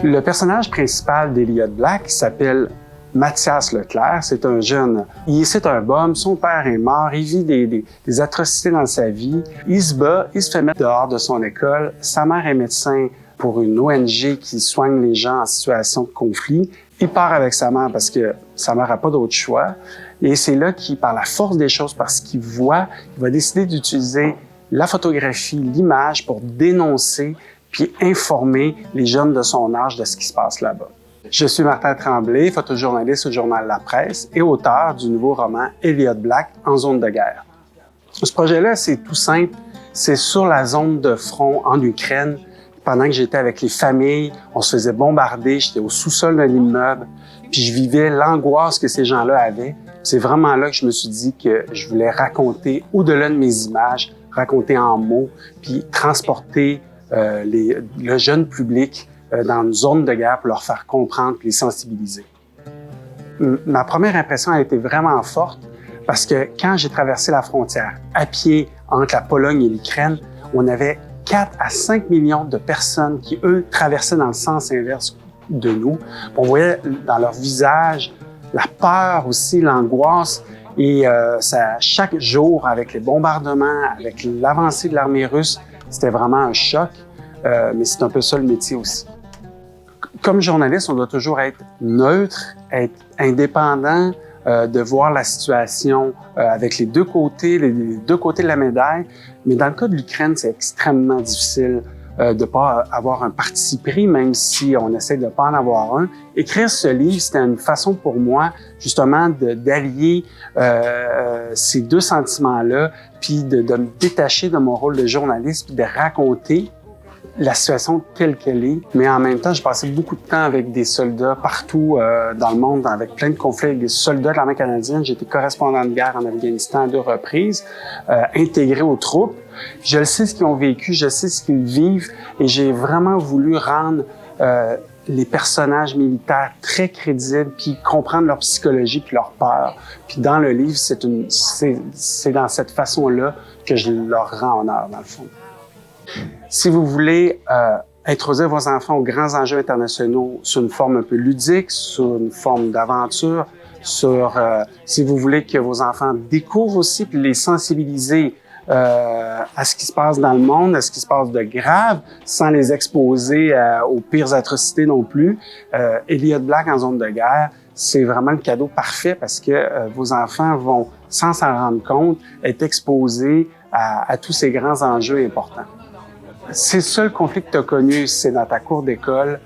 Le personnage principal d'Elliot Black s'appelle Mathias Leclerc. C'est un jeune. C'est un bum. Son père est mort. Il vit des atrocités dans sa vie. Il se bat. Il se fait mettre dehors de son école. Sa mère est médecin pour une ONG qui soigne les gens en situation de conflit. Il part avec sa mère parce que sa mère n'a pas d'autre choix. Et c'est là qu'il, par la force des choses, parce qu'il voit, il va décider d'utiliser la photographie, l'image pour dénoncer puis informer les jeunes de son âge de ce qui se passe là-bas. Je suis Martin Tremblay, photojournaliste au Journal La Presse et auteur du nouveau roman Elliot Black, En zone de guerre. Ce projet-là, c'est tout simple. C'est sur la zone de front en Ukraine. Pendant que j'étais avec les familles, on se faisait bombarder, j'étais au sous-sol d'un immeuble, puis je vivais l'angoisse que ces gens-là avaient. C'est vraiment là que je me suis dit que je voulais raconter au-delà de mes images, raconter en mots, puis transporter le jeune public dans une zone de guerre pour leur faire comprendre et les sensibiliser. Ma première impression a été vraiment forte parce que quand j'ai traversé la frontière à pied entre la Pologne et l'Ukraine, on avait 4 à 5 millions de personnes qui, eux, traversaient dans le sens inverse de nous. On voyait dans leur visage la peur aussi, l'angoisse. Et chaque jour, avec les bombardements, avec l'avancée de l'armée russe, c'était vraiment un choc. Mais c'est un peu ça le métier aussi. Comme journaliste, on doit toujours être neutre, être indépendant, de voir la situation avec les deux côtés de la médaille. Mais dans le cas de l'Ukraine, c'est extrêmement difficile de pas avoir un parti pris, même si on essaie de pas en avoir un. Écrire ce livre, c'était une façon pour moi, justement, d'allier ces deux sentiments-là, puis de me détacher de mon rôle de journaliste, puis de raconter la situation telle qu'elle est. Mais en même temps, j'ai passé beaucoup de temps avec des soldats partout dans le monde, avec plein de conflits avec des soldats de l'armée canadienne. J'ai été correspondant de guerre en Afghanistan à 2 reprises, intégré aux troupes. Je sais ce qu'ils ont vécu, je sais ce qu'ils vivent, et j'ai vraiment voulu rendre les personnages militaires très crédibles, puis comprendre leur psychologie puis leur peur. Puis dans le livre, c'est dans cette façon-là que je leur rends honneur, dans le fond. Si vous voulez introduire vos enfants aux grands enjeux internationaux sur une forme un peu ludique, sur une forme d'aventure, si vous voulez que vos enfants découvrent aussi puis les sensibiliser à ce qui se passe dans le monde, à ce qui se passe de grave, sans les exposer aux pires atrocités non plus, Elliot Black en zone de guerre, c'est vraiment le cadeau parfait parce que vos enfants vont, sans s'en rendre compte, être exposés à tous ces grands enjeux importants. C'est le seul conflit que tu as connu, c'est dans ta cour d'école,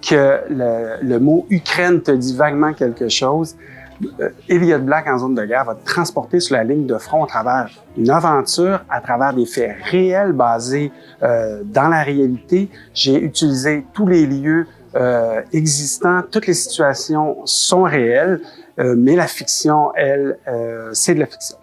que le mot Ukraine te dit vaguement quelque chose. Elliot Black en zone de guerre va te transporter sur la ligne de front à travers une aventure, à travers des faits réels basés dans la réalité. J'ai utilisé tous les lieux existants, toutes les situations sont réelles, mais la fiction, elle, c'est de la fiction.